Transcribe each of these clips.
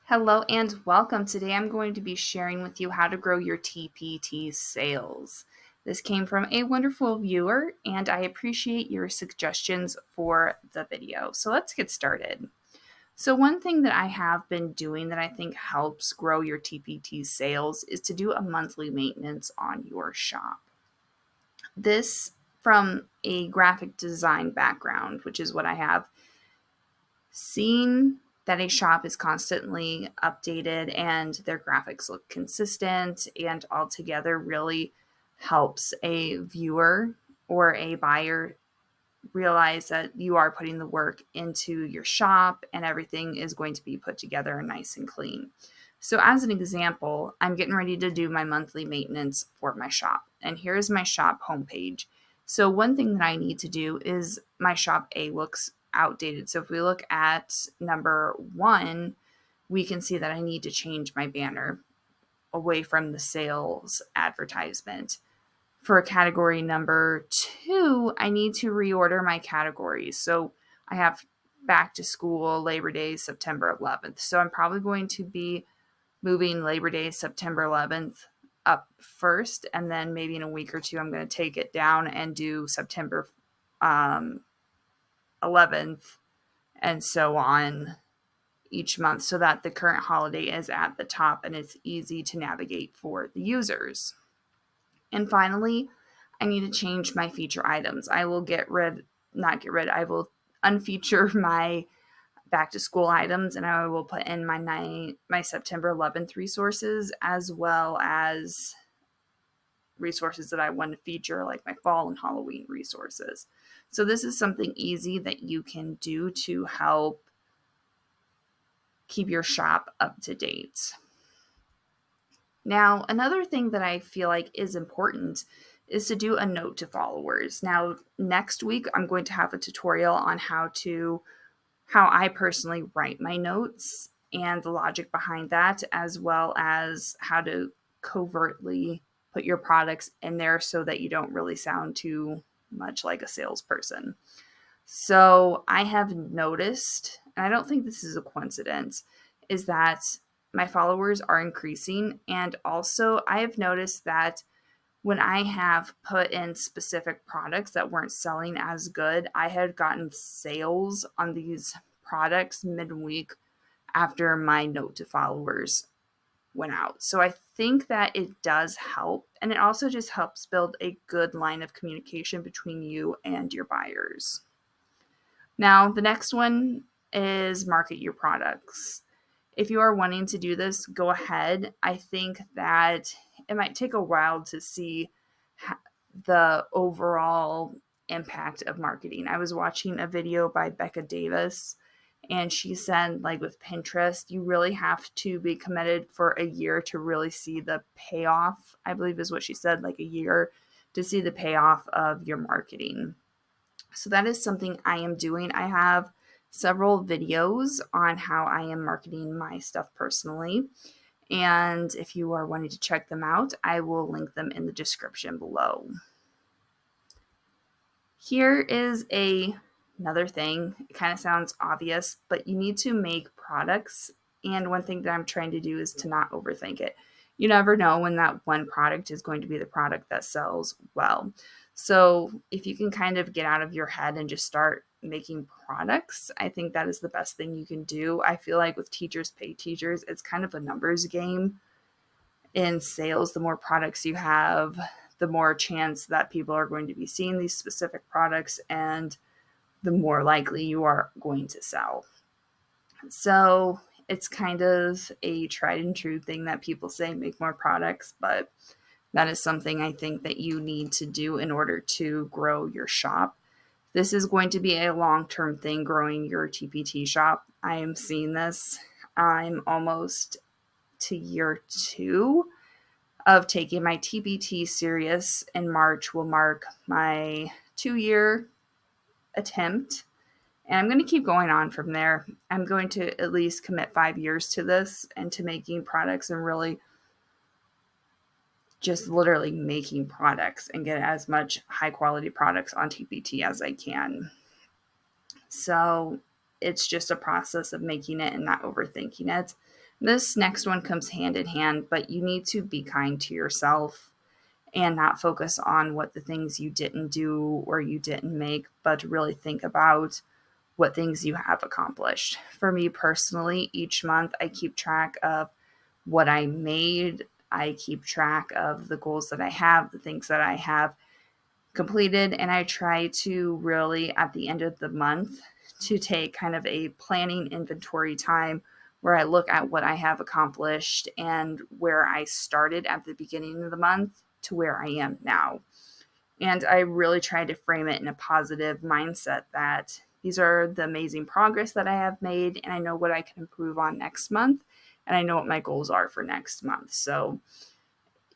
Hello and welcome. Today I'm going to be sharing with you how to grow your TpT sales. This came from a wonderful viewer and I appreciate your suggestions for the video. So let's get started. So one thing that I have been doing that I think helps grow your TpT sales is to do a monthly maintenance on your shop. This from a graphic design background, which is what I have. Seeing that a shop is constantly updated and their graphics look consistent and altogether really helps a viewer or a buyer realize that you are putting the work into your shop and everything is going to be put together nice and clean. So as an example, I'm getting ready to do my monthly maintenance for my shop. And here's my shop homepage. So one thing that I need to do is my shop A looks outdated. So if we look at number 1, we can see that I need to change my banner away from the sales advertisement. For category number 2, I need to reorder my categories. So I have back to school, Labor Day, September 11th. So I'm probably going to be moving Labor Day, September 11th up first. And then maybe in a week or two, I'm going to take it down and do September 11th and so on each month so that the current holiday is at the top and it's easy to navigate for the users. And finally, I need to change my feature items. I will I will unfeature my back to school items and I will put in my September 11th resources as well as resources that I want to feature like my fall and Halloween resources. So this is something easy that you can do to help keep your shop up to date. Now, another thing that I feel like is important is to do a note to followers. Now, next week, I'm going to have a tutorial on how I personally write my notes and the logic behind that, as well as how to covertly put your products in there so that you don't really sound too much like a salesperson. So I have noticed, and I don't think this is a coincidence, is that my followers are increasing. And also, I have noticed that when I have put in specific products that weren't selling as good, I had gotten sales on these products midweek after my note to followers went out. So I think that it does help. And it also just helps build a good line of communication between you and your buyers. Now, the next one is market your products. If you are wanting to do this, go ahead. I think that it might take a while to see the overall impact of marketing. I was watching a video by Becca Davis, and she said, like with Pinterest, you really have to be committed for a year to really see the payoff, I believe is what she said, like a year to see the payoff of your marketing. So that is something I am doing. I have several videos on how I am marketing my stuff personally. And if you are wanting to check them out, I will link them in the description below. Here is another thing. It kind of sounds obvious, but you need to make products. And one thing that I'm trying to do is to not overthink it. You never know when that one product is going to be the product that sells well. So if you can kind of get out of your head and just start making products, I think that is the best thing you can do. I feel like with teachers pay teachers, it's kind of a numbers game. In sales, the more products you have, the more chance that people are going to be seeing these specific products and the more likely you are going to sell. So it's kind of a tried and true thing that people say, make more products, but that is something I think that you need to do in order to grow your shop. This is going to be a long-term thing, growing your TpT shop. I am seeing this. I'm almost to year 2 of taking my TpT serious. In March will mark my 2-year attempt. And I'm going to keep going on from there. I'm going to at least commit 5 years to this and to making products and really just literally making products and get as much high quality products on TpT as I can. So it's just a process of making it and not overthinking it. This next one comes hand in hand, but you need to be kind to yourself and not focus on what the things you didn't do or you didn't make, but really think about what things you have accomplished. For me personally, each month I keep track of what I made. I keep track of the goals that I have, the things that I have completed, and I try to really at the end of the month to take kind of a planning inventory time where I look at what I have accomplished and where I started at the beginning of the month to where I am now. And I really try to frame it in a positive mindset that these are the amazing progress that I have made, and I know what I can improve on next month, and I know what my goals are for next month. So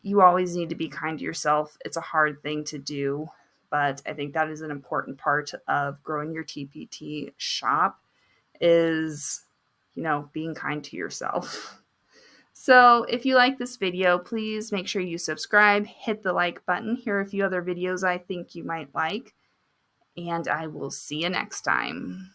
you always need to be kind to yourself. It's a hard thing to do, but I think that is an important part of growing your TpT shop is, being kind to yourself. So if you like this video, please make sure you subscribe, hit the like button. Here are a few other videos I think you might like, and I will see you next time.